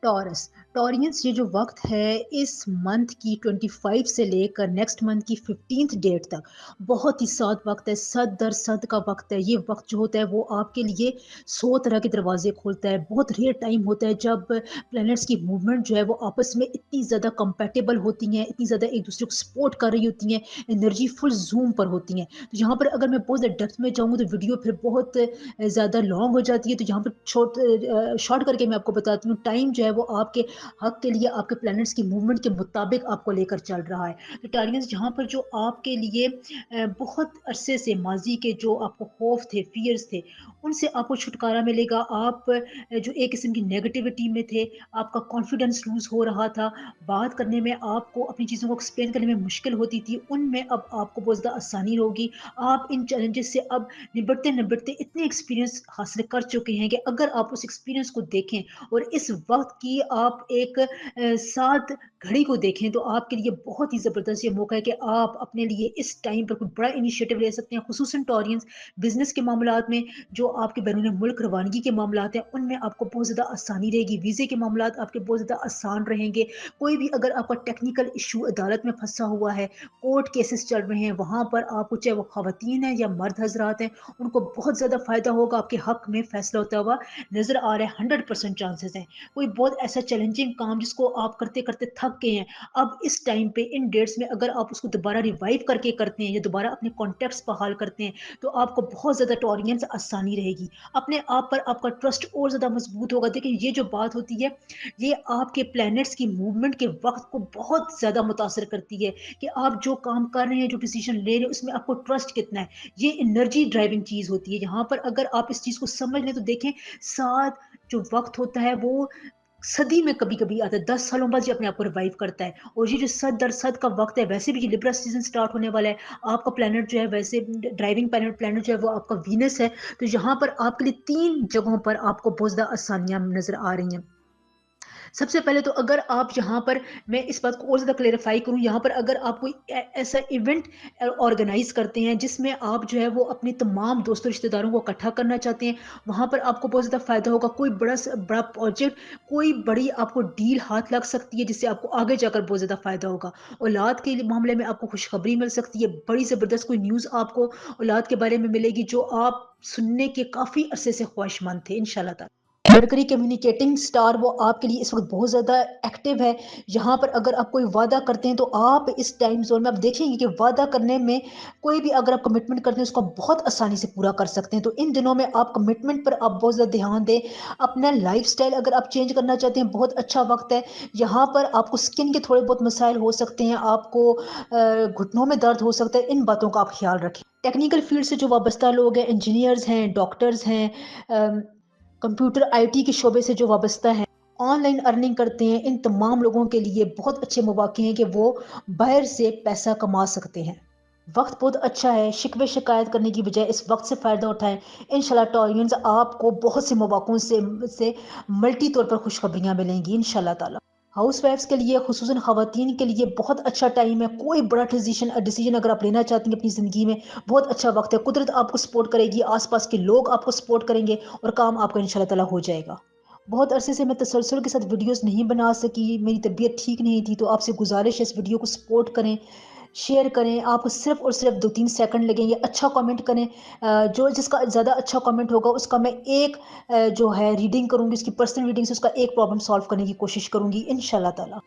Taurus Taureans ये जो वक्त है इस मंथ की 25 से लेकर नेक्स्ट मंथ की 15th डेट तक बहुत ही साद वक्त है। सद दर सद का वक्त है। ये वक्त जो होता है वो आपके लिए 100 तरह के दरवाजे खोलता है। बहुत रेयर टाइम होता है जब प्लैनेट्स की मूवमेंट जो है वो आपस में इतनी ज़्यादा कंपेटेबल होती हैं, इतनी ज़्यादा एक दूसरे को सपोर्ट कर रही होती हैं, एनर्जी फुल जूम पर होती हैं। तो यहाँ पर अगर मैं बहुत ज़्यादा डेप्थ में जाऊँगी तो वीडियो फिर बहुत ज़्यादा लॉन्ग हो जाती है। तो यहाँ पर शॉर्ट करके मैं आपको बताती हूँ। टाइम जो है वो आपके हक के लिए आपके प्लैनेट्स की मूवमेंट के मुताबिक आपको लेकर चल रहा है। तो टारियंस जहाँ पर जो आपके लिए बहुत अरसे से माजी के जो आपको खौफ थे, फियर्स थे, उनसे आपको छुटकारा मिलेगा। आप जो एक किस्म की नेगेटिविटी में थे, आपका कॉन्फिडेंस लूज़ हो रहा था, बात करने में आपको अपनी चीज़ों को एक्सप्लेन करने में मुश्किल होती थी, उनमें अब आपको बहुत ज़्यादा आसानी होगी। आप इन चैलेंजेस से अब निपटते-निपटते इतने एक्सपीरियंस हासिल कर चुके हैं कि अगर आप उस एक्सपीरियंस को देखें और इस वक़्त की आप एक साथ घड़ी को देखें तो आपके लिए बहुत ही ज़बरदस्त ये मौका है कि आप अपने लिए इस टाइम पर कोई बड़ा इनिशिएटिव ले सकते हैं। ख़ुसूसन टॉरियंस बिज़नेस के मामलात में, जो आपके बैरून मुल्क रवानगी के मामलात हैं, उनमें आपको बहुत ज़्यादा आसानी रहेगी। वीज़े के मामलात आपके बहुत ज़्यादा आसान रहेंगे। कोई भी अगर आपका टेक्निकल इश्यू अदालत में फँसा हुआ है, कोर्ट केसेस चल रहे हैं, वहाँ पर आपको चाहे वो ख़वातीन हैं या मर्द हज़रात हैं, उनको बहुत ज़्यादा फ़ायदा होगा। आपके हक़ में फ़ैसला होता हुआ नज़र आ रहा है। 100% चांसेस हैं। कोई बहुत ऐसा चैलेंजिंग काम जिसको आप करते-करते थक गए हैं, अब इस टाइम पे इन डेट्स में अगर आप उसको दोबारा रिवाइव करके करते हैं या दोबारा अपने कॉन्टैक्ट्स बहाल करते हैं, तो आपको बहुत ज़्यादा टॉलरेंस आसानी रहेगी। अपने आप पर आपका ट्रस्ट और ज़्यादा मज़बूत होगा। देखिए ये जो बात होती है, ये आपके प्लैनेट्स की मूवमेंट के वक़्त को बहुत ज़्यादा मुतासिर करती है कि आप जो काम कर रहे हैं, जो डिसीज़न ले रहे हैं, उसमें आपको ट्रस्ट कितना है। ये एनर्जी ड्राइविंग चीज़ होती है। यहाँ पर अगर आप इस चीज़ को समझ लें तो देखें, साथ जो वक़्त होता है वो सदी में कभी-कभी आता है, 10 सालों बाद ये अपने आप को रिवाइव करता है। और ये जो सद दर सद का वक़्त है, वैसे भी ये लिब्रा सीज़न स्टार्ट होने वाला है। आपका प्लैनेट जो है वैसे ड्राइविंग प्लैनेट प्लैनेट जो है वो आपका वीनस है। तो यहाँ पर आपके लिए 3 जगहों पर आपको बहुत ज़्यादा आसानियाँ नज़र आ रही हैं। सबसे पहले तो अगर आप यहाँ पर, मैं इस बात को और ज़्यादा क्लेरिफ़ाई करूँ, यहाँ पर अगर आप कोई ऐसा इवेंट ऑर्गेनाइज़ करते हैं जिसमें आप जो है वो अपने तमाम दोस्तों रिश्तेदारों को इकट्ठा करना चाहते हैं, वहाँ पर आपको बहुत ज़्यादा फ़ायदा होगा। कोई बड़ा प्रोजेक्ट, कोई बड़ी आपको डील हाथ लग सकती है जिससे आपको आगे जाकर बहुत ज़्यादा फ़ायदा होगा। औलाद के मामले में आपको खुशखबरी मिल सकती है, बड़ी ज़बरदस्त कोई न्यूज़ आपको औलाद के बारे में मिलेगी जो आप सुनने के काफ़ी अरसे से ख्वाहिशमंद थे इंशाल्लाह ताला। मरकरी कम्युनिकेटिंग स्टार वो आपके लिए इस वक़्त बहुत ज़्यादा एक्टिव है। यहाँ पर अगर आप कोई वादा करते हैं तो आप इस टाइम ज़ोन में आप देखेंगे कि वादा करने में कोई भी अगर आप कमिटमेंट करते हैं उसको आप बहुत आसानी से पूरा कर सकते हैं। तो इन दिनों में आप कमिटमेंट पर आप बहुत ज़्यादा ध्यान दें। अपना लाइफ़स्टाइल अगर आप चेंज करना चाहते हैं, बहुत अच्छा वक़्त है। यहाँ पर आपको स्किन के थोड़े बहुत मसाइल हो सकते हैं, आपको घुटनों में दर्द हो सकता है, इन बातों का आप ख़्याल रखें। टेक्निकल फ़ील्ड से जो वाबस्ता लोग हैं, इंजीनियर्स हैं, डॉक्टर्स हैं, कंप्यूटर आईटी के शोबे से जो वाबस्ता हैं, ऑनलाइन अर्निंग करते हैं, इन तमाम लोगों के लिए बहुत अच्छे मौके हैं कि वो बाहर से पैसा कमा सकते हैं। वक्त बहुत अच्छा है, शिकवे शिकायत करने की बजाय इस वक्त से फ़ायदा उठाएं। इंशाल्लाह टॉरियंस आपको बहुत से मौक़ों से मल्टी तौर पर खुशखबरियाँ मिलेंगी इंशाल्लाह ताला। हाउस वाइफ्स के लिए, खुसूसन ख़वातीन के लिए बहुत अच्छा टाइम है। कोई बड़ा डिसीजन अगर आप लेना चाहती हैं अपनी ज़िंदगी में, बहुत अच्छा वक्त है। कुदरत आपको सपोर्ट करेगी, आसपास के लोग आपको सपोर्ट करेंगे और काम आपका इंशाल्लाह ताला हो जाएगा। बहुत अरसे से मैं तसलसल के साथ वीडियोस नहीं बना सकी, मेरी तबीयत ठीक नहीं थी, तो आपसे गुजारिश है इस वीडियो को सपोर्ट करें, शेयर करें। आपको सिर्फ़ और सिर्फ 2-3 सेकंड लगेंगे। अच्छा कमेंट करें। जो जिसका ज़्यादा अच्छा कमेंट होगा उसका मैं एक जो है रीडिंग करूँगी, उसकी पर्सनल रीडिंग से उसका एक प्रॉब्लम सॉल्व करने की कोशिश करूँगी इंशाल्लाह ताला।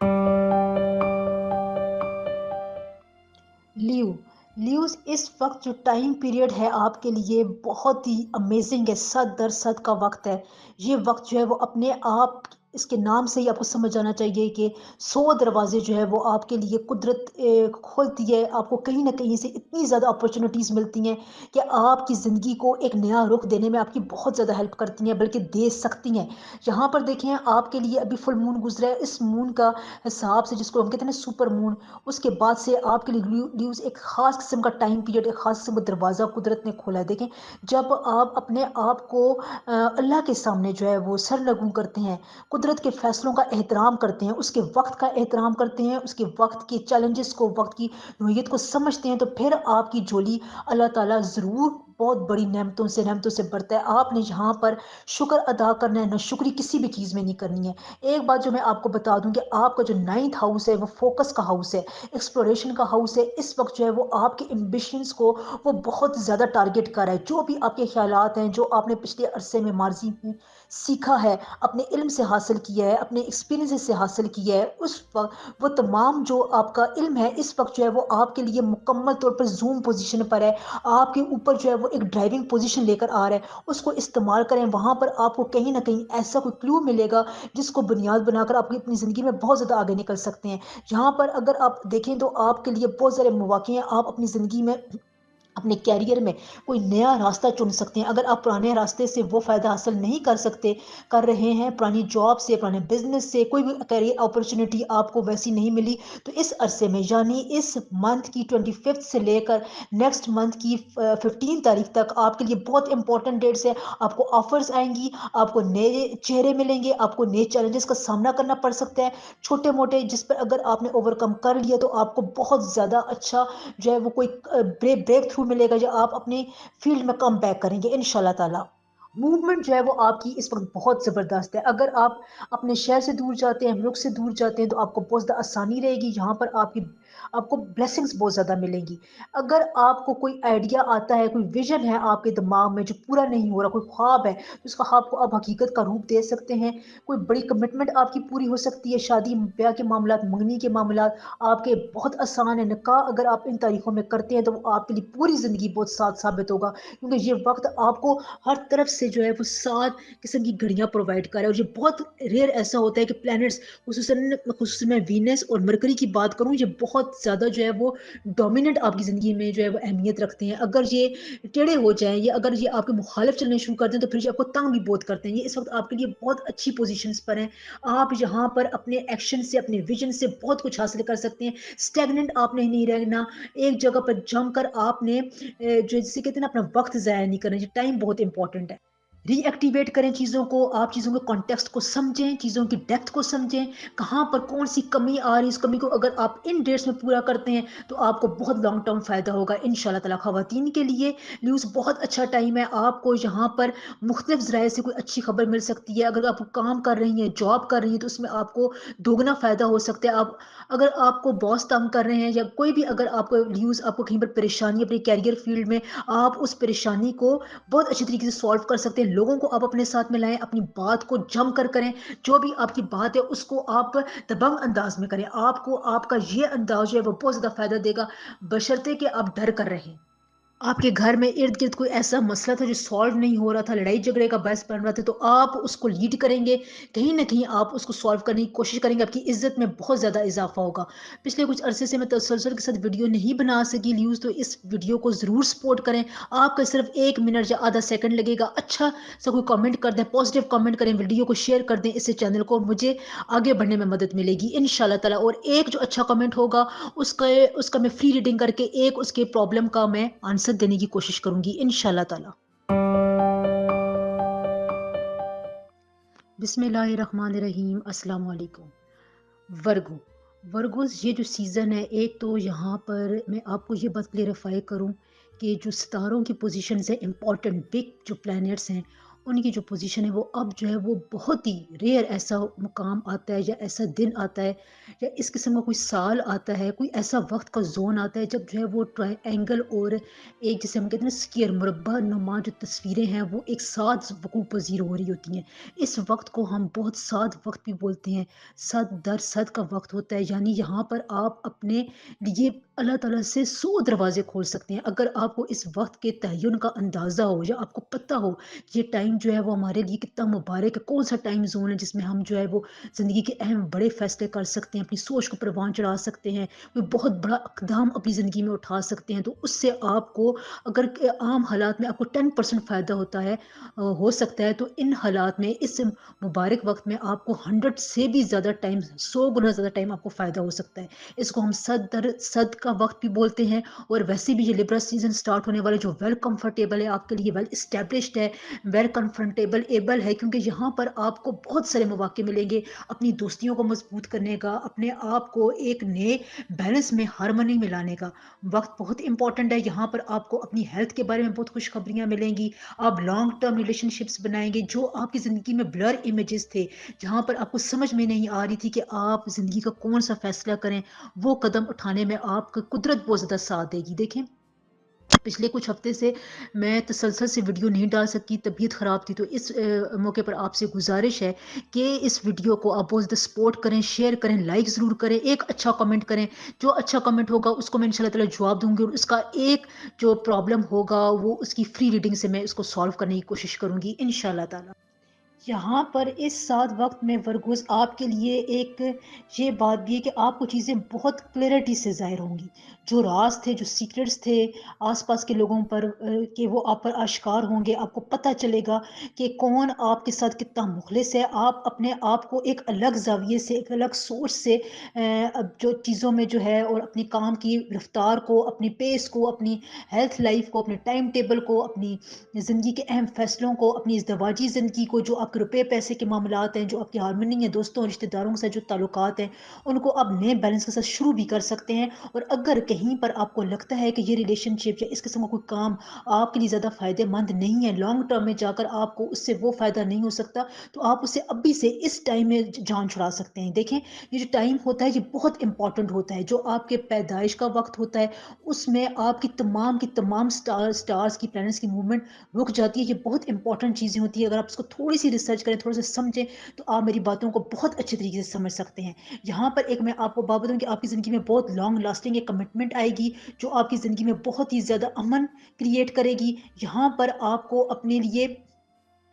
लीव लीव्स इस वक्त जो टाइम पीरियड है आपके लिए बहुत ही अमेजिंग है। सद दर सद का वक्त है। ये वक्त जो है वो अपने आप, इसके नाम से ही आपको समझ आना चाहिए कि 100 दरवाजे जो है वो आपके लिए कुदरत खोलती है। आपको कहीं ना कहीं से इतनी ज़्यादा अपॉर्चुनिटीज़ मिलती हैं कि आपकी ज़िंदगी को एक नया रुख देने में आपकी बहुत ज़्यादा हेल्प करती हैं, बल्कि दे सकती हैं। यहाँ पर देखें, आपके लिए अभी फुल मून गुजरा है। इस मून का हिसाब से, जिसको हम कहते हैं ना सुपर मून, उसके बाद से आपके लिए न्यूज़ एक ख़ास किस्म का टाइम पीरियड, एक ख़ास किस्म का दरवाज़ा कुदरत ने खोला है। देखें, जब आप अपने आप को अल्लाह के सामने जो है वो सरलगू करते हैं, कुदरत के फ़ैसलों का एहतराम करते हैं, उसके वक्त का एहतराम करते हैं, उसके वक्त के चैलेंजेस को, वक्त की नोयत को समझते हैं, तो फिर आपकी झोली अल्लाह ताला ज़रूर بہت بڑی نعمتوں سے بڑھتا ہے. آپ نے یہاں پر شکر ادا کرنا ہے، نہ شکری کسی بھی چیز میں نہیں کرنی ہے. ایک بات جو میں آپ کو بتا دوں کہ آپ کا جو 9th ہاؤس ہے وہ فوکس کا ہاؤس ہے، ایکسپلوریشن کا ہاؤس ہے. اس وقت جو ہے وہ آپ کے امبیشنز کو وہ بہت زیادہ ٹارگٹ کر رہا ہے. جو بھی آپ کے خیالات ہیں، جو آپ نے پچھلے عرصے میں ماضی میں سیکھا ہے، اپنے علم سے حاصل کیا ہے، اپنے ایکسپیرینس سے حاصل کیا ہے، اس وقت وہ تمام جو آپ کا علم ہے اس وقت جو ہے وہ آپ کے لیے مکمل طور پر زوم پوزیشن پر ہے. آپ کے اوپر جو ہے وہ ایک ڈرائیونگ پوزیشن لے کر آ رہا ہے. اس کو استعمال کریں. وہاں پر آپ کو کہیں نہ کہیں ایسا کوئی کلو ملے گا جس کو بنیاد بنا کر آپ اپنی زندگی میں بہت زیادہ آگے نکل سکتے ہیں. یہاں پر اگر آپ دیکھیں تو آپ کے لیے بہت سارے مواقع ہیں. آپ اپنی زندگی میں اپنے کیریئر میں کوئی نیا راستہ چن سکتے ہیں. اگر آپ پرانے راستے سے وہ فائدہ حاصل نہیں کر رہے ہیں، پرانی جاب سے، پرانے بزنس سے کوئی بھی کیریئر اپرچونٹی آپ کو ویسی نہیں ملی، تو اس عرصے میں یعنی اس منتھ کی 25 سے لے کر نیکسٹ منتھ کی 15 تاریخ تک آپ کے لیے بہت امپورٹنٹ ڈیٹس ہے. آپ کو آفرز آئیں گی، آپ کو نئے چہرے ملیں گے، آپ کو نئے چیلنجز کا سامنا کرنا پڑ سکتا ہے، چھوٹے موٹے، جس پر اگر آپ نے اوور کم کر لیا تو آپ کو بہت زیادہ اچھا جو ہے وہ کوئی بریک تھرو ملے گا جو آپ اپنے فیلڈ میں کم بیک کریں گے ان شاء اللہ تعالیٰ. موومنٹ جو ہے وہ آپ کی اس وقت بہت زبردست ہے. اگر آپ اپنے شہر سے دور جاتے ہیں، ملک سے دور جاتے ہیں، تو آپ کو بہت زیادہ آسانی رہے گی. یہاں پر آپ کو بلیسنگز بہت زیادہ ملیں گی. اگر آپ کو کوئی آئیڈیا آتا ہے، کوئی ویژن ہے آپ کے دماغ میں جو پورا نہیں ہو رہا، کوئی خواب ہے، تو اس کا خواب کو آپ حقیقت کا روپ دے سکتے ہیں. کوئی بڑی کمٹمنٹ آپ کی پوری ہو سکتی ہے. شادی بیاہ کے معاملات، منگنی کے معاملات آپ کے بہت آسان ہے. نکاح اگر آپ ان تاریخوں میں کرتے ہیں تو وہ آپ کے لیے پوری زندگی بہت ساتھ ثابت ہوگا، کیونکہ یہ وقت آپ کو ہر طرف سے جو ہے وہ 7 قسم کی گھڑیاں پرووائڈ کر رہا ہے. اور یہ بہت ریئر ایسا ہوتا ہے کہ پلانٹس خصوصاً میں وینس اور مرکری کی بات کروں، یہ بہت زیادہ جو ہے وہ ڈومیننٹ آپ کی زندگی میں جو ہے وہ اہمیت رکھتے ہیں. اگر یہ ٹیڑے ہو جائیں یا اگر یہ آپ کے مخالف چلنے شروع کر دیں تو پھر یہ آپ کو تنگ بھی بہت کرتے ہیں. یہ اس وقت آپ کے لیے بہت اچھی پوزیشنز پر ہیں. آپ یہاں پر اپنے ایکشن سے، اپنے ویژن سے بہت کچھ حاصل کر سکتے ہیں. اسٹیگننٹ آپ نے نہیں رہنا. ایک جگہ پر جم کر آپ نے جو جسے کہتے ہیں نا اپنا وقت ضائع نہیں کرنا. یہ ٹائم بہت امپورٹنٹ ہے. ری ایکٹیویٹ کریں چیزوں کو. آپ چیزوں کے کانٹیکسٹ کو سمجھیں، چیزوں کی ڈیپتھ کو سمجھیں، کہاں پر کون سی کمی آ رہی ہے. اس کمی کو اگر آپ ان ڈیٹس میں پورا کرتے ہیں تو آپ کو بہت لانگ ٹرم فائدہ ہوگا ان شاء اللہ تعالیٰ. خواتین کے لیے نیوز بہت اچھا ٹائم ہے. آپ کو یہاں پر مختلف ذرائع سے کوئی اچھی خبر مل سکتی ہے. اگر آپ کام کر رہی ہیں، جاب کر رہی ہیں، تو اس میں آپ کو دوگنا فائدہ ہو سکتا ہے. اگر آپ کو باس تنگ کر رہے ہیں یا کوئی بھی اگر آپ کو نیوز، آپ کو کہیں پر پریشانی اپنے کیریئر فیلڈ میں، آپ اس پریشانی کو بہت اچھی طریقے سے سالو کر سکتے ہیں. لوگوں کو آپ اپنے ساتھ میں لائیں، اپنی بات کو جم کر کریں. جو بھی آپ کی بات ہے اس کو آپ دبنگ انداز میں کریں. آپ کو آپ کا یہ انداز جو ہے وہ بہت زیادہ فائدہ دے گا، بشرطے کہ آپ ڈر کر رہیں. آپ کے گھر میں ارد گرد کوئی ایسا مسئلہ تھا جو سالو نہیں ہو رہا تھا، لڑائی جھگڑے کا باعث بن رہا تھا، تو آپ اس کو لیڈ کریں گے. کہیں نہ کہیں آپ اس کو سالو کرنے کی کوشش کریں گے. آپ کی عزت میں بہت زیادہ اضافہ ہوگا. پچھلے کچھ عرصے سے میں تسلسل کے ساتھ ویڈیو نہیں بنا سکی نیوز، تو اس ویڈیو کو ضرور سپورٹ کریں. آپ کا صرف 1 منٹ یا آدھا سیکنڈ لگے گا. اچھا سا کوئی کامنٹ کر دیں، پازیٹیو کامنٹ کریں، ویڈیو کو شیئر کر دیں. اس سے چینل کو مجھے آگے بڑھنے میں مدد ملے گی ان شاء اللہ تعالیٰ. اور ایک جو اچھا کامنٹ ہوگا اس کا میں فری ریڈنگ کر کے ایک اس کے پرابلم کا میں آنسر دینے کی کوشش کروں گی ان شاء اللہ تعالیٰ. بسم اللہ الرحمن الرحیم. السلام علیکم. ورگو ورگوز یہ جو سیزن ہے، ایک تو یہاں پر میں آپ کو یہ بات کلیریفائی کروں کہ جو ستاروں کی پوزیشنز ہیں، امپورٹنٹ بگ جو پلانٹس ہیں، ان کی جو پوزیشن ہے وہ اب جو ہے وہ بہت ہی ریئر ایسا مقام آتا ہے یا ایسا دن آتا ہے یا اس قسم کا کوئی سال آتا ہے، کوئی ایسا وقت کا زون آتا ہے جب جو ہے وہ ٹرائی اینگل اور ایک جسے ہم کہتے ہیں سکیئر مربع نما جو تصویریں ہیں وہ ایک ساتھ وقوع پذیر ہو رہی ہوتی ہیں. اس وقت کو ہم بہت ساتھ وقت بھی بولتے ہیں. صد در صد کا وقت ہوتا ہے. یعنی یہاں پر آپ اپنے لیے اللہ تعالیٰ سے 100 دروازے کھول سکتے ہیں. اگر آپ کو اس وقت کے تعین کا اندازہ ہو یا آپ کو پتہ ہو یہ ٹائم جو ہے وہ ہمارے لیے کتنا مبارک ہے، کون سا ٹائم زون ہے جس میں ہم جو ہے وہ زندگی کے اہم بڑے فیصلے کر سکتے ہیں، اپنی سوچ کو پروان چڑھا سکتے ہیں، کوئی بہت بڑا اقدام اپنی زندگی میں اٹھا سکتے ہیں، تو اس سے آپ کو اگر عام حالات میں آپ کو 10% فائدہ ہوتا ہے ہو سکتا ہے، تو ان حالات میں اس مبارک وقت میں آپ کو 100 سے بھی زیادہ ٹائم، 100 گنا زیادہ ٹائم آپ کو فائدہ ہو سکتا ہے. اس کو ہم صد در صد کا का वक्त भी बोलते हैं। और वैसे भी ये लिब्रा सीजन स्टार्ट होने वाला जो वेल कंफर्टेबल है आपके लिए, वेल इस्टेब्लिश्ड है, वेल कंफर्टेबल एबल है, क्योंकि यहाँ पर आपको बहुत सारे मौके मिलेंगे अपनी दोस्तियों को मजबूत करने का, अपने आप को एक नए बैलेंस में, हार्मनी में लाने का। वक्त बहुत इंपॉर्टेंट है। यहाँ पर आपको अपनी हेल्थ के बारे में बहुत खुशखबरियां मिलेंगी। आप लॉन्ग टर्म रिलेशनशिप्स बनाएंगे। जो आपकी ज़िंदगी में ब्लर इमेजेस थे, जहाँ पर आपको समझ में नहीं आ रही थी कि आप ज़िंदगी का कौन सा फैसला करें, वो कदम उठाने में आपका कुदरत बहुत ज़्यादा साथ देगी। देखें, पिछले कुछ हफ्ते से मैं तसलसल से वीडियो नहीं डाल सकी, तबीयत ख़राब थी, तो इस मौके पर आपसे गुजारिश है कि इस वीडियो को आप बहुत ज़्यादा सपोर्ट करें, शेयर करें, लाइक ज़रूर करें, एक अच्छा कमेंट करें। जो अच्छा कमेंट होगा उसको मैं इंशाल्लाह ताला जवाब दूंगी, और उसका एक जो प्रॉब्लम होगा वो उसकी फ्री रीडिंग से मैं इसको सॉल्व करने की कोशिश करूंगी इंशाल्लाह ताला। यहाँ पर इस साथ वक्त में वर्गोस आपके लिए एक ये बात भी है कि आपको चीज़ें बहुत क्लैरिटी से ज़ाहिर होंगी। जो राज थे, जो सीक्रेट्स थे आसपास के लोगों पर, कि वो आप पर आश्कार होंगे। आपको पता चलेगा कि कौन आपके साथ कितना मुखलिस है। आप अपने आप को एक अलग जाविये से, एक अलग सोच से अब जो चीज़ों में जो है, और अपनी काम की रफ्तार को, अपनी पेस को, अपनी हेल्थ लाइफ को, अपने टाइम टेबल को, अपनी ज़िंदगी के अहम फैसलों को, अपनी इज़दवाजी ज़िंदगी को, जो आपके रुपए पैसे के मामलात हैं, जो आपकी हार्मनी है, दोस्तों रिश्तेदारों के साथ जो ताल्लुकात हैं, उनको आप नए बैलेंस के साथ शुरू भी कर सकते हैं। और अगर कहीं पर आपको लगता है कि ये रिलेशनशिप या इस किस्म का कोई काम आपके लिए ज़्यादा फ़ायदेमंद नहीं है, लॉन्ग टर्म में जाकर आपको उससे वो फ़ायदा नहीं हो सकता, तो आप उसे अभी से इस टाइम में जान छुड़ा सकते हैं। देखें, ये जो टाइम होता है ये बहुत इंपॉर्टेंट होता है। जो आपके पैदाइश का वक्त होता है, उसमें आपकी तमाम स्टार्स की, प्लैनेट्स की मूवमेंट रुक जाती है। ये बहुत इंपॉर्टेंट चीज़ें होती है। अगर आप इसको थोड़ी सी रिसर्च करें, थोड़ा सा समझें, तो आप मेरी बातों को बहुत अच्छे तरीके से समझ सकते हैं। यहाँ पर एक मैं आपको बात बताऊँ कि आपकी ज़िंदगी में बहुत लॉन्ग लास्टिंग एक कमिटमेंट आएगी, जो आपकी ज़िंदगी में बहुत ही ज़्यादा अमन क्रिएट करेगी। यहाँ पर आपको अपने लिए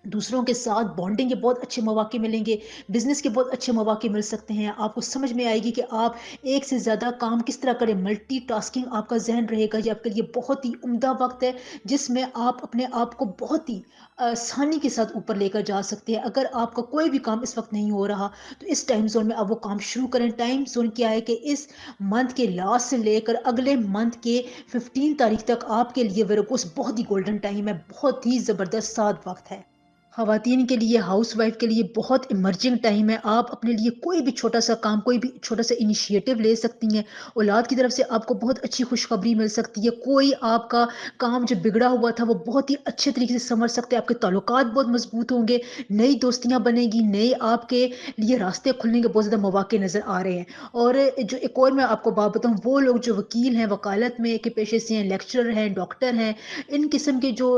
दूसरों के साथ बॉन्डिंग के बहुत अच्छे मौके मिलेंगे, बिजनेस के बहुत अच्छे मौके मिल सकते हैं। आपको समझ में आएगी कि आप एक से ज़्यादा काम किस तरह करें, मल्टीटास्किंग आपका जहन रहेगा। ये आपके लिए बहुत ही उम्दा वक्त है, जिसमें आप अपने आप को बहुत ही आसानी के साथ ऊपर लेकर जा सकते हैं। अगर आपका कोई भी काम इस वक्त नहीं हो रहा, तो इस टाइम जोन में आप वो काम शुरू करें। टाइम जोन क्या है कि इस मंथ के लास्ट से लेकर अगले मंथ के 15 तारीख तक आपके लिए वेरोकोस बहुत ही गोल्डन टाइम है, बहुत ही ज़बरदस्त साथ वक्त है। ख़वातीन के लिए, हाउसवाइफ के लिए बहुत इमर्जिंग टाइम है। आप अपने लिए कोई भी छोटा सा काम, कोई भी छोटा सा इनिशिएटिव ले सकती हैं। औलाद की तरफ से आपको बहुत अच्छी खुशखबरी मिल सकती है। कोई आपका काम जो बिगड़ा हुआ था वो बहुत ही अच्छे तरीके से समझ सकते हैं। आपके ताल्लुकात बहुत मजबूत होंगे, नई दोस्तियां बनेगी, नए आपके लिए रास्ते खुलने के बहुत ज़्यादा मौके नज़र आ रहे हैं। और जो एक और मैं आपको बात बताऊँ, वो लोग जो वकील हैं, वकालत में के पेशे से हैं, लेक्चरर हैं, डॉक्टर हैं, इन किस्म के जो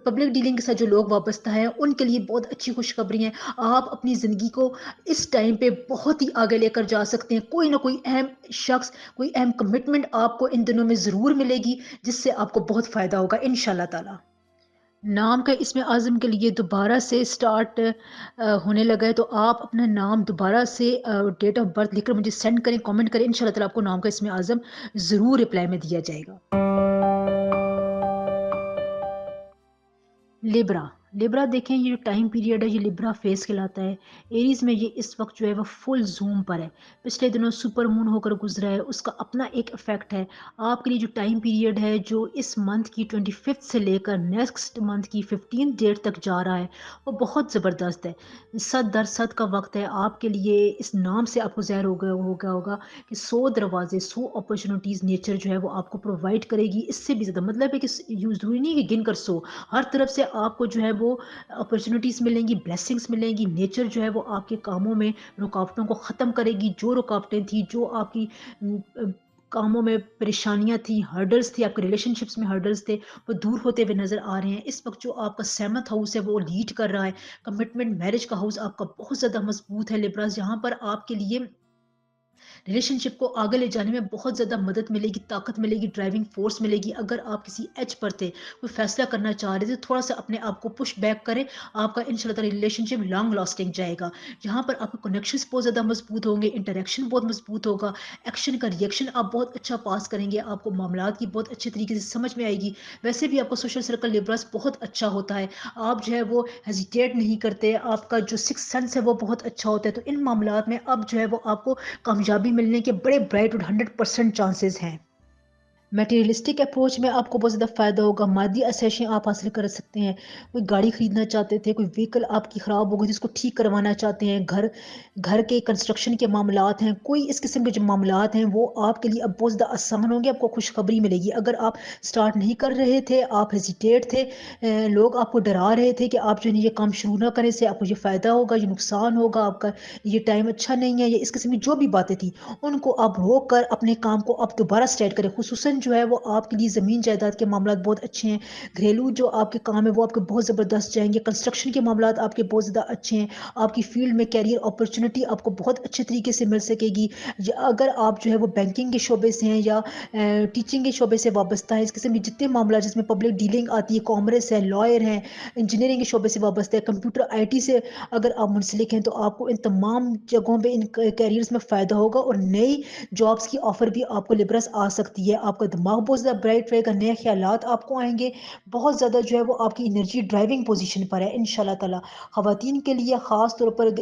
पब्लिक डीलिंग के साथ जो लोग वाबस्ता हैं, उनके लिए बहुत अच्छी खुशखबरी है। आप अपनी ज़िंदगी को इस टाइम पे बहुत ही आगे लेकर जा सकते हैं। कोई ना कोई अहम शख्स, कोई अहम कमिटमेंट आपको इन दिनों में ज़रूर मिलेगी, जिससे आपको बहुत फ़ायदा होगा इंशाल्लाह ताला। नाम का इसमें आज़म के लिए दोबारा से स्टार्ट होने लगा है, तो आप अपना नाम दोबारा से डेट ऑफ बर्थ लिखकर मुझे सेंड करें, कमेंट करें। इंशाल्लाह ताला आपको नाम का इसमें आज़म ज़रूर रिप्लाई में दिया जाएगा। लिब्रा। लिब्रा देखें, ये जो टाइम पीरियड है ये लिब्रा फेस कहलाता है। एरीज में ये इस वक्त जो है वो फुल जूम पर है। पिछले दिनों सुपर मून होकर गुजरा है, उसका अपना एक इफेक्ट है। आपके लिए जो टाइम पीरियड है जो इस मंथ की 25 से लेकर नेक्स्ट मंथ की 15 डेट तक जा रहा है, वो बहुत ज़बरदस्त है। सद दर सद का वक्त है आपके लिए। इस नाम से आपको ज़ाहिर हो गया होगा कि 100 दरवाजे, 100 अपॉर्चुनिटीज़ नेचर जो है वो आपको प्रोवाइड करेगी। इससे भी ज़्यादा मतलब है कि ज़रूरी नहीं है कि गिन कर 100, हर तरफ से आपको जो है वो अपॉर्चुनिटीज़ मिलेंगी, ब्लेसिंग्स मिलेंगी। नेचर जो है वो आपके कामों में रुकावटों को ख़त्म करेगी। जो रुकावटें थी, जो आपकी कामों में परेशानियां थी, हर्डल्स थी, आपके रिलेशनशिप्स में हर्डल्स थे, वो दूर होते हुए नजर आ रहे हैं। इस वक्त जो आपका सेवंथ हाउस है वो लीड कर रहा है। कमिटमेंट, मैरिज का हाउस आपका बहुत ज़्यादा मजबूत है लिब्रास। यहाँ पर आपके लिए रिलेशनशिप को आगे ले जाने में बहुत ज़्यादा मदद मिलेगी, ताकत मिलेगी, ड्राइविंग फोर्स मिलेगी। अगर आप किसी एज पर थे, कोई फैसला करना चाह रहे थे, तो थोड़ा सा अपने आप को पुश बैक करें। आपका इंशाल्लाह रिलेशनशिप लॉन्ग लास्टिंग जाएगा। यहाँ पर आपके कनेक्शंस बहुत ज़्यादा मजबूत होंगे, इंटरेक्शन बहुत मजबूत होगा, एक्शन का रिएक्शन आप बहुत अच्छा पास करेंगे। आपको मामलात की बहुत अच्छे तरीके से समझ में आएगी। वैसे भी आपका सोशल सर्कल लिब्रास बहुत अच्छा होता है। आप जो है वो हेजिटेट नहीं करते, आपका जो सिक्स सेंस है वो बहुत अच्छा होता है। तो इन मामलात में अब जो है वो आपको कामयाबी मिलने के बड़े ब्राइट और 100% चांसेस हैं। मटेरियलिस्टिक अप्रोच में आपको बहुत ज़्यादा फ़ायदा होगा, मादी आसाइशें आप हासिल कर सकते हैं। कोई गाड़ी खरीदना चाहते थे, कोई व्हीकल आपकी ख़राब हो गई जिसको ठीक करवाना चाहते हैं, घर घर के कंस्ट्रक्शन के मामलात हैं, कोई इस किस्म के जो मामलात हैं वो आपके लिए अब बहुत ज़्यादा आसान होंगे, आपको खुशखबरी मिलेगी। अगर आप स्टार्ट नहीं कर रहे थे, आप हेजिटेट थे, लोग आपको डरा रहे थे कि आप जो है ना ये काम शुरू ना करें, इससे आपको ये फ़ायदा होगा, ये नुकसान होगा, आपका ये टाइम अच्छा नहीं है, ये इस किस्म की जो भी बातें थी, उनको आप रोक कर अपने काम को आप दोबारा स्टार्ट करें। खुसूसन जो है वो आपके लिए ज़मीन जायदाद के मामलात बहुत अच्छे हैं। घरेलू जो आपके काम है वो आपके बहुत ज़बरदस्त जाएँगे। कंस्ट्रक्शन के मामलात आपके बहुत ज़्यादा अच्छे हैं। आपकी फ़ील्ड में करियर अपॉर्च्युनिटी आपको बहुत अच्छे तरीके से मिल सकेगी। या अगर आप जो है वो बैंकिंग के शोबे से हैं या टीचिंग के शोबे से वाबस्ता हैं, इस किस्म के जितने मामला जिसमें पब्लिक डीलिंग आती है, कॉमर्स है, लॉयर हैं, इंजीनियरिंग के शोबे से वाबस्ता है, कंप्यूटर आईटी से अगर आप मुंसलिक हैं तो आपको इन तमाम जगहों पे इन कैरियर्स में फ़ायदा होगा और नई जॉब्स की ऑफ़र भी आपको लिबरस आ सकती है। आपका दिमाग बहुत ज़्यादा ब्राइट रहेगा, नए ख़्यालात आपको आएँगे, बहुत ज़्यादा जो है वो आपकी एनर्जी ड्राइविंग पोज़ीशन पर है इंशाअल्लाह ताला। ख़वातीन के लिए ख़ास तौर पर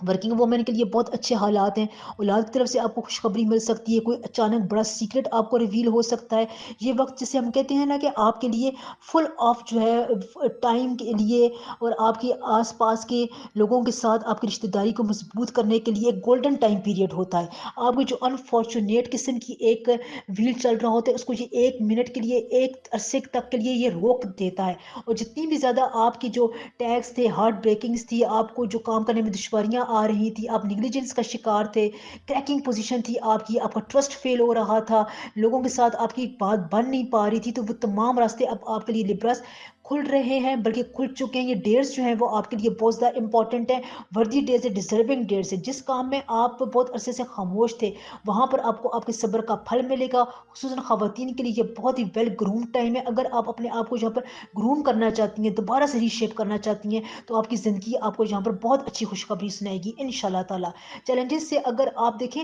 वर्किंग वुमन के लिए बहुत अच्छे हालात हैं। औलाद की तरफ से आपको खुशखबरी मिल सकती है, कोई अचानक बड़ा सीक्रेट आपको रिवील हो सकता है। ये वक़्त जिसे हम कहते हैं ना कि आपके लिए फुल ऑफ जो है टाइम के लिए और आपके आस-पास के लोगों के साथ आपकी रिश्तेदारी को मज़बूत करने के लिए एक गोल्डन टाइम पीरियड होता है। आपकी जो अनफॉर्च्यूनेट किस्म की एक व्हील चल रहा होता है, उसको ये 1 मिनट के लिए, एक अरसे तक के लिए ये रोक देता है और जितनी भी ज़्यादा आपकी जो टैग्स थे, हार्ट ब्रेकिंग्स थी, आपको जो काम करने में दुश्वारियाँ आ रही थी, आप नेग्लिजेंस का शिकार थे, क्रैकिंग पोज़ीशन थी आपकी, आपका ट्रस्ट फ़ेल हो रहा था, लोगों के साथ आपकी बात बन नहीं पा रही थी, तो वो तमाम रास्ते अब आपके लिए लिब्रस खुल रहे हैं, बल्कि खुल चुके हैं। ये डेज़ जो हैं वो आपके लिए बहुत ज़्यादा इम्पोर्टेंट हैं, वर्दी डेज़ है, डिज़र्विंग डेज़ है। जिस काम में आप बहुत अरसे से खामोश थे, वहाँ पर आपको आपके सब्र का फल मिलेगा। खुसूसन ख़वातीन के लिए ये बहुत ही वेल ग्रूम्ड टाइम है। अगर आप अपने आप को यहाँ पर ग्रूम करना चाहती हैं, दोबारा से रीशेप करना चाहती हैं, तो आपकी ज़िंदगी आपको यहाँ पर बहुत अच्छी खुशखबरी सुनाएगी इंशाल्लाह ताला। चैलेंजेस से अगर आप देखें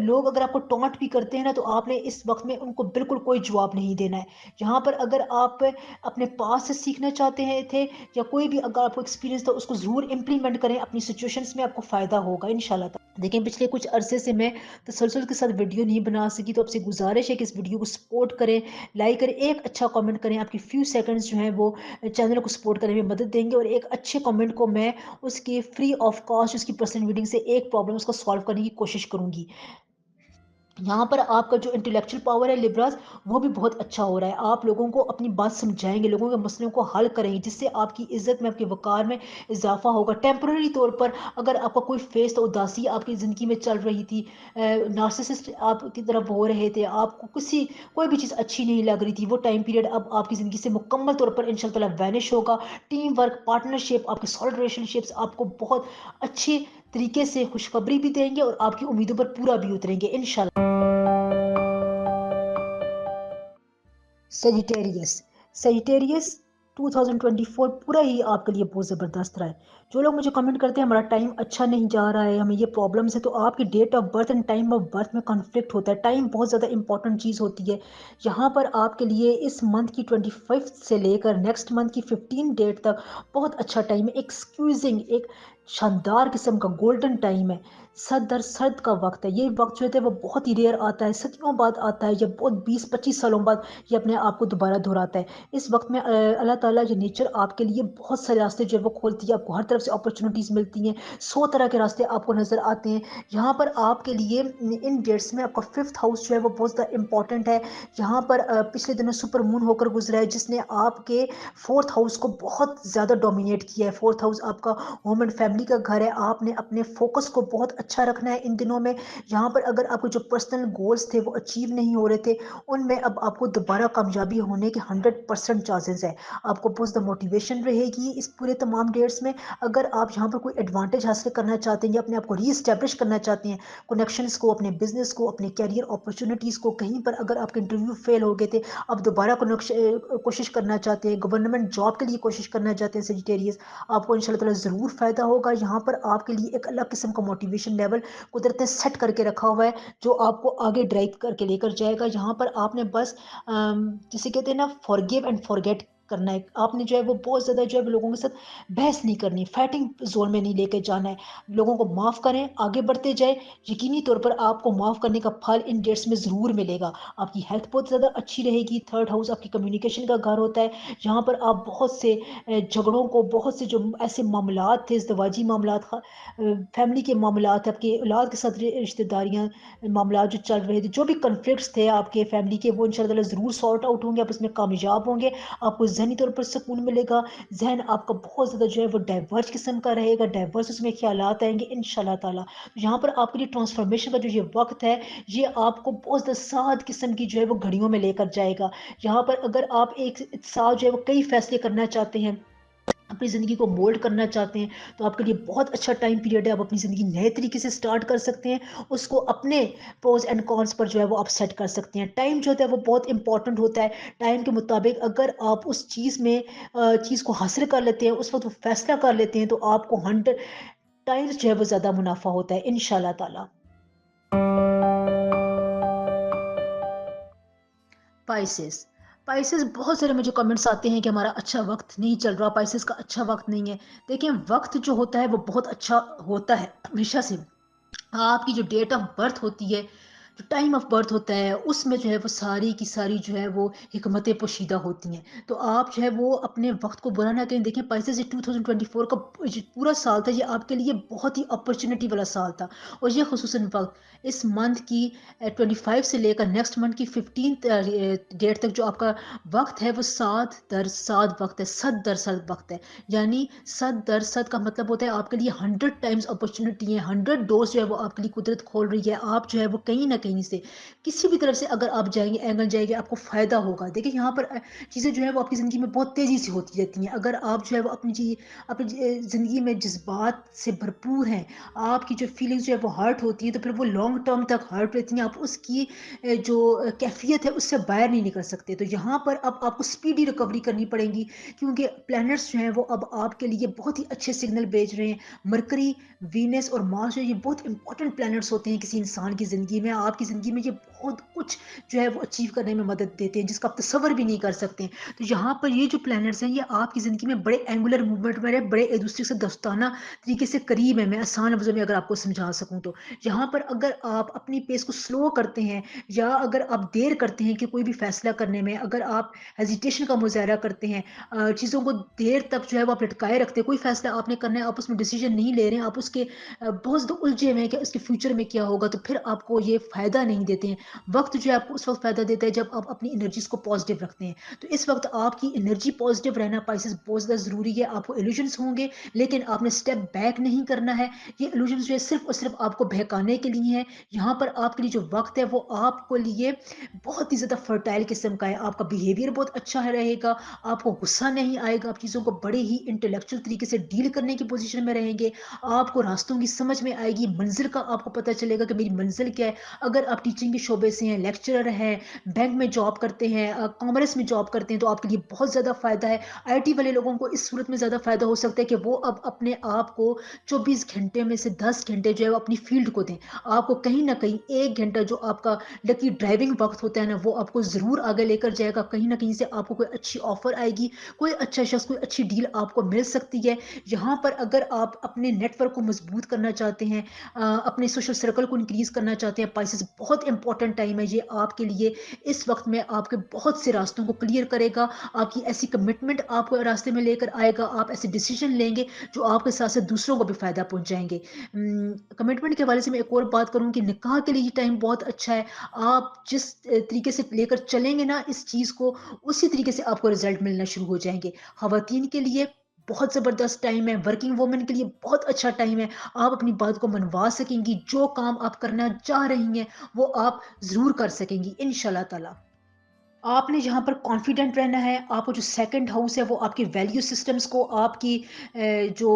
लोग अगर आपको टॉन्ट भी करते हैं ना, तो आपने इस वक़्त में उनको बिल्कुल कोई जवाब नहीं देना है। यहाँ पर अगर आप अपने पास से सीखना चाहते हैं थे या कोई भी अगर आपको एक्सपीरियंस था, उसको ज़रूर इम्प्लीमेंट करें, अपनी सिचुएशंस में आपको फ़ायदा होगा इंशाल्लाह ताला। देखिए, पिछले कुछ अरसे से मैं तसलसल के साथ वीडियो नहीं बना सकी, तो आपसे गुज़ारिश है कि इस वीडियो को सपोर्ट करें, लाइक करें, एक अच्छा कमेंट करें। आपकी फ्यू सेकंड्स जो हैं वो चैनल को सपोर्ट करने में मदद देंगे और एक अच्छे कमेंट को मैं उसकी फ्री ऑफ कॉस्ट उसकी पर्सनल मीटिंग से एक प्रॉब्लम उसको सॉल्व करने की कोशिश करूँगी। यहाँ पर आपका जो इंटेलेक्चुअल पावर है लिब्रास, वो भी बहुत अच्छा हो रहा है। आप लोगों को अपनी बात समझाएँगे, लोगों के मसलों को हल करेंगे, जिससे आपकी इज़्ज़त में, आपके वक़ार में इज़ाफ़ा होगा। टेम्परेरी तौर पर अगर आपका कोई फ़ेज़ तो उदासी आपकी ज़िंदगी में चल रही थी, नार्सिसिस्ट आपकी तरफ हो रहे थे, आपको कोई भी चीज़ अच्छी नहीं लग रही थी, वो टाइम पीरियड अब आपकी ज़िंदगी से मुकम्मल तौर पर इंशाअल्लाह ताला वैनिश होगा। टीम वर्क, पार्टनरशिप, आपके सॉलिड रिलेशनशिप्स आपको बहुत अच्छे तरीके से खुशखबरी भी देंगे और आपकी उम्मीदों पर पूरा भी उतरेंगे इंशाअल्लाह। सेजिटेरियस सेजिटेरियस 2024 पूरा ही आपके लिए बहुत ज़बरदस्त रहा है। जो लोग मुझे कमेंट करते हैं हमारा टाइम अच्छा नहीं जा रहा है, हमें ये प्रॉब्लम्स है, तो आपकी date of birth and time of birth में कॉन्फ्लिक्ट होता है। टाइम बहुत ज़्यादा इंपॉर्टेंट चीज़ होती है। यहाँ पर आपके लिए इस मंथ की 25th से लेकर नेक्स्ट मंथ की 15 डेट तक बहुत अच्छा टाइम है। एक स्क्वीजिंग, एक शानदार किस्म का गोल्डन टाइम है। सद दर सद का वक्त है। ये वक्त जो है वो बहुत ही रेयर आता है, सदियों बाद आता है, या बहुत 20-25 सालों बाद ये अपने आप को दोबारा दोहराता है। इस वक़्त में अल्लाह ताला ये नेचर आपके लिए बहुत सारे रास्ते जो है वो खोलती है, आपको हर तरफ से अपॉर्च्युनिटीज़ मिलती हैं, 100 तरह के रास्ते आपको नज़र आते हैं। यहाँ पर आपके लिए इन डेट्स में आपका 5th हाउस जो है वो बहुत ज़्यादा इम्पोर्टेंट है। यहाँ पर पिछले दिनों सुपर मून होकर गुज़रा है, जिसने आपके 4th हाउस को बहुत ज़्यादा डोमिनेट किया है। 4th हाउस आपका होम एंड फैमिली का घर है। आपने अपने फ़ोकस को बहुत अच्छा रखना है इन दिनों में। यहाँ पर अगर आपके जो पर्सनल गोल्स थे वो अचीव नहीं हो रहे थे, उनमें अब आपको दोबारा कामयाबी होने के 100% चांसेस है। आपको बहुत ज़्यादा मोटिवेशन रहेगी इस पूरे तमाम डेट्स में। अगर आप यहाँ पर कोई एडवांटेज हासिल करना चाहते हैं या अपने आप को रीएस्टैब्लिश करना चाहते हैं, कनेक्शंस को, अपने बिजनेस को, अपने कैरियर अपॉर्चुनिटीज़ को, कहीं पर अगर आपके इंटरव्यू फेल हो गए थे, आप दोबारा कोशिश करना चाहते हैं, गवर्नमेंट जॉब के लिए कोशिश करना चाहते हैं सेजिटेरियस, आपको इंशाल्लाह ताला ज़रूर फ़ायदा होगा। यहाँ पर आपके लिए एक अलग किस्म का मोटिवेशन लेवल कुदरत ने सेट करके रखा हुआ है, जो आपको आगे ड्राइव करके लेकर जाएगा। यहाँ पर आपने बस जिसे कहते हैं ना फॉरगिव एंड फॉरगेट کرنا ہے، آپ نے جو ہے وہ بہت زیادہ جو ہے لوگوں کے ساتھ بحث نہیں کرنی، فائٹنگ زون میں نہیں لے کے جانا ہے، لوگوں کو معاف کریں، آگے بڑھتے جائیں، یقینی طور پر آپ کو معاف کرنے کا پھل ان ڈیٹس میں ضرور ملے گا، آپ کی ہیلتھ بہت زیادہ اچھی رہے گی، تھرڈ ہاؤس آپ کی کمیونیکیشن کا گھر ہوتا ہے، جہاں پر آپ بہت سے جھگڑوں کو، بہت سے جو ایسے معاملات تھے، ازدواجی معاملات، فیملی کے معاملات، آپ کے اولاد کے ساتھ رشتہ داریاں، معاملات جو چل رہے تھے، جو بھی کنفلکٹس تھے آپ کے فیملی کے، وہ ان شاء اللہ ضرور سارٹ آؤٹ ہوں گے، آپ اس میں کامیاب ہوں گے، آپ کو ذہنی طور پر سکون ملے گا، ذہن آپ کا بہت زیادہ جو ہے وہ ڈائیورس قسم کا رہے گا، ڈائیورس اس میں خیالات آئیں گے ان شاء اللہ تعالیٰ، یہاں پر آپ کے لیے ٹرانسفارمیشن کا جو یہ وقت ہے، یہ آپ کو بہت زیادہ سات قسم کی جو ہے وہ گھڑیوں میں لے کر جائے گا، یہاں پر اگر آپ ایک ساتھ جو ہے وہ کئی فیصلے کرنا چاہتے ہیں، اپنی زندگی کو مولڈ کرنا چاہتے ہیں، تو آپ کے لیے بہت اچھا ٹائم پیریڈ ہے، آپ اپنی زندگی نئے طریقے سے سٹارٹ کر سکتے ہیں، اس کو اپنے پروز اینڈ کونس پر جو ہے وہ آپ سیٹ کر سکتے ہیں، ٹائم جو ہوتا ہے وہ بہت امپورٹنٹ ہوتا ہے، ٹائم کے مطابق اگر آپ اس چیز کو حاصل کر لیتے ہیں، اس وقت وہ فیصلہ کر لیتے ہیں، تو آپ کو 100 ٹائمز جو ہے وہ زیادہ منافع ہوتا ہے ان شاء اللہ تعالیٰ۔ پائسز پائسز بہت سارے مجھے کمنٹس آتے ہیں کہ ہمارا اچھا وقت نہیں چل رہا، پائسز کا اچھا وقت نہیں ہے، دیکھیں وقت جو ہوتا ہے وہ بہت اچھا ہوتا ہے ہمیشہ سے، آپ کی جو ڈیٹ آف برتھ ہوتی ہے، جو ٹائم آف برتھ ہوتا ہے، اس میں جو ہے وہ ساری کی ساری جو ہے وہ حکمتیں پوشیدہ ہوتی ہیں، تو آپ جو ہے وہ اپنے وقت کو برا نہ کریں، دیکھیں پائسز یہ 2024 کا جو پورا سال تھا، یہ آپ کے لیے بہت ہی اپرچونٹی والا سال تھا، اور یہ خصوصاً وقت اس منتھ کی 25 سے لے کر نیکسٹ منتھ کی 15 ڈیٹ تک جو آپ کا وقت ہے وہ 7/7 وقت ہے، 7/7 وقت ہے، یعنی 7/7 کا مطلب ہوتا ہے آپ کے لیے 100 ٹائمز اپرچونٹی ہے، 100 ڈورز جو ہے وہ آپ کے لیے قدرت کھول رہی ہے، آپ جو ہے وہ کہیں نہ کہیں سے کسی بھی طرف سے اگر آپ جائیں گے، اینگل جائیں گے، آپ کو فائدہ ہوگا، دیکھیں یہاں پر چیزیں جو ہے وہ آپ کی زندگی میں بہت تیزی سے ہوتی رہتی ہیں، اگر آپ جو ہے وہ اپنی زندگی میں جذبات سے بھرپور ہیں، آپ کی جو فیلنگز جو ہے وہ ہرٹ ہوتی ہیں، تو پھر وہ لانگ ٹرم تک ہرٹ رہتی ہیں، آپ اس کی جو کیفیت ہے اس سے باہر نہیں نکل سکتے، تو یہاں پر اب آپ کو سپیڈی ریکوری کرنی پڑے گی، کیونکہ پلانٹس جو ہیں وہ اب آپ کے لیے بہت ہی اچھے سگنل بھیج رہے ہیں، مرکری، وینس اور مارس جو یہ بہت امپورٹنٹ پلانٹس ہوتے ہیں کسی انسان کی زندگی میں، آپ کی زندگی میں یہ بہت کچھ جو ہے وہ اچیو کرنے میں مدد دیتے ہیں جس کا آپ تصور بھی نہیں کر سکتے ہیں، تو یہاں پر یہ جو پلانٹس ہیں یہ آپ کی زندگی میں بڑے اینگولر موومنٹ میں بڑے ایک دوسرے سے دوستانہ طریقے سے قریب ہے، میں آسان لفظوں میں اگر آپ کو سمجھا سکوں تو یہاں پر اگر آپ اپنی پیس کو سلو کرتے ہیں، یا اگر آپ دیر کرتے ہیں کہ کوئی بھی فیصلہ کرنے میں، اگر آپ ہیزیٹیشن کا مظاہرہ کرتے ہیں، چیزوں کو دیر تک جو ہے وہ آپ لٹکائے رکھتے ہیں، کوئی فیصلہ آپ نے کرنا ہے، آپ اس میں ڈیسیجن نہیں لے رہے ہیں، آپ اس کے بہت زیادہ الجھے ہوئے ہیں کہ اس کے فیوچر میں کیا ہوگا، تو پھر آپ کو یہ فائدہ نہیں دیتے ہیں، وقت جو ہے آپ کو اس وقت فائدہ دیتا ہے جب آپ اپنی انرجیز کو پازیٹیو رکھتے ہیں، تو اس وقت آپ کی انرجی پازیٹیو رہنا پائسز بہت زیادہ ضروری ہے، آپ کو ایلوژنس ہوں گے لیکن آپ نے اسٹیپ بیک نہیں کرنا ہے، یہ ایلوژنس جو ہے صرف اور صرف آپ کو بہکانے کے لیے ہیں، یہاں پر آپ کے لیے جو وقت ہے وہ آپ کو لیے بہت ہی زیادہ فرٹائل قسم کا ہے، آپ کا بیہیویئر بہت اچھا رہے گا، آپ کو غصہ نہیں آئے گا، آپ چیزوں کو بڑے ہی انٹلیکچوئل طریقے سے ڈیل کرنے کی پوزیشن میں رہیں گے، آپ کو راستوں کی سمجھ میں آئے گی، منزل کا آپ کو پتہ چلے گا کہ میری منزل کیا ہے، اگر آپ ٹیچنگ کے شعبے سے ہیں، لیکچرر ہیں، بینک میں جاب کرتے ہیں، کامرس میں جاب کرتے ہیں، تو آپ کے لیے بہت زیادہ فائدہ ہے، آئی ٹی والے لوگوں کو اس صورت میں زیادہ فائدہ ہو سکتا ہے کہ وہ اب اپنے آپ کو 24 گھنٹے میں سے 10 گھنٹے جو ہے وہ اپنی فیلڈ کو دیں، آپ کو کہیں نہ کہیں 1 گھنٹہ جو آپ کا لکی ڈرائیونگ وقت ہوتا ہے نا، وہ آپ کو ضرور آگے لے کر جائے گا، کہیں نہ کہیں سے آپ کو کوئی اچھی آفر آئے گی، کوئی اچھا شخص، کوئی اچھی ڈیل آپ کو مل سکتی ہے، یہاں پر اگر آپ اپنے نیٹ ورک کو مضبوط کرنا چاہتے ہیں، اپنے سوشل سرکل کو انکریز کرنا چاہتے ہیں، پائسز بہت امپورٹنٹ ٹائم ہے یہ آپ کے لیے، اس وقت میں آپ کے بہت سے راستوں کو کلیئر کرے گا، آپ کی ایسی کمٹمنٹ آپ کو راستے میں لے کر آئے گا، آپ ایسے ڈیسیجن لیں گے جو آپ کے ساتھ ساتھ دوسروں کو بھی فائدہ پہنچائیں گے، کمٹمنٹ کے حوالے سے میں ایک اور بات کروں کہ نکاح کے لیے یہ ٹائم بہت اچھا ہے، آپ جس طریقے سے لے کر چلیں گے نا اس چیز کو، اسی طریقے سے آپ کو رزلٹ ملنا شروع ہو جائیں گے، خواتین کے لیے بہت زبردست ٹائم ہے، ورکنگ وومن کے لیے بہت اچھا ٹائم ہے، آپ اپنی بات کو منوا سکیں گی، جو کام آپ کرنا چاہ رہی ہیں وہ آپ ضرور کر سکیں گی ان شاء اللہ تعالی، آپ نے یہاں پر کانفیڈنٹ رہنا ہے، آپ کو جو سیکنڈ ہاؤس ہے وہ آپ کے ویلیو سسٹمز کو، آپ کی جو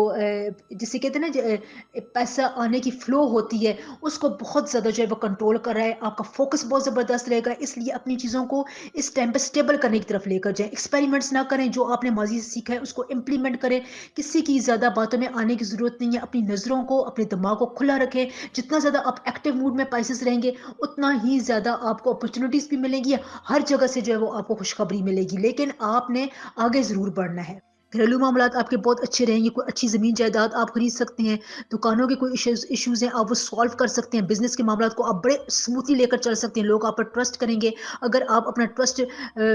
جسے کہتے ہیں نا پیسہ آنے کی فلو ہوتی ہے اس کو بہت زیادہ جو ہے وہ کنٹرول کر رہا ہے، آپ کا فوکس بہت زبردست رہے گا، اس لیے اپنی چیزوں کو اس ٹائم پہ اسٹیبل کرنے کی طرف لے کر جائیں، ایکسپیریمنٹس نہ کریں، جو آپ نے ماضی سے سیکھا ہے اس کو امپلیمنٹ کریں، کسی کی زیادہ باتوں میں آنے کی ضرورت نہیں ہے، اپنی نظروں کو، اپنے دماغ کو کھلا رکھیں، جتنا زیادہ آپ ایکٹیو موڈ میں پائسز رہیں گے اتنا ہی زیادہ آپ کو اپرچونیٹیز بھی ملیں گی، ہر جگہ سے سے جو ہے وہ آپ کو خوشخبری ملے گی، لیکن آپ نے آگے ضرور بڑھنا ہے۔ گھریلو معاملات آپ کے بہت اچھے رہیں گے، کوئی اچھی زمین جائیداد آپ خرید سکتے ہیں، دکانوں کے کوئی ایشوز ہیں آپ وہ سالو کر سکتے ہیں، بزنس کے معاملات کو آپ بڑے اسموتھلی لے کر چل سکتے ہیں، لوگ آپ پر ٹرسٹ کریں گے۔ اگر آپ اپنا ٹرسٹ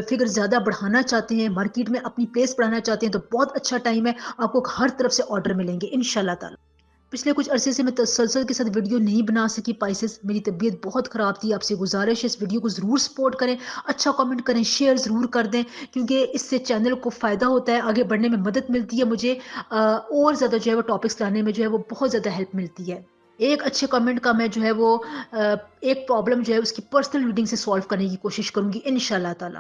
فگر زیادہ بڑھانا چاہتے ہیں، مارکیٹ میں اپنی پلیس بڑھانا چاہتے ہیں، تو بہت اچھا ٹائم ہے، آپ کو ہر طرف سے آرڈر ملیں گے انشاءاللہ تعالی۔ پچھلے کچھ عرصے سے میں تسلسل کے ساتھ ویڈیو نہیں بنا سکی پائسز، میری طبیعت بہت خراب تھی، آپ سے گزارش ہے اس ویڈیو کو ضرور سپورٹ کریں، اچھا کامنٹ کریں، شیئر ضرور کر دیں، کیونکہ اس سے چینل کو فائدہ ہوتا ہے، آگے بڑھنے میں مدد ملتی ہے مجھے، اور زیادہ جو ہے وہ ٹاپکس لانے میں جو ہے وہ بہت زیادہ ہیلپ ملتی ہے۔ ایک اچھے کمنٹ کا میں جو ہے وہ ایک پرابلم جو ہے اس کی پرسنل ریڈنگ سے سالو کرنے کی کوشش کروں گی انشاءاللہ تعالی۔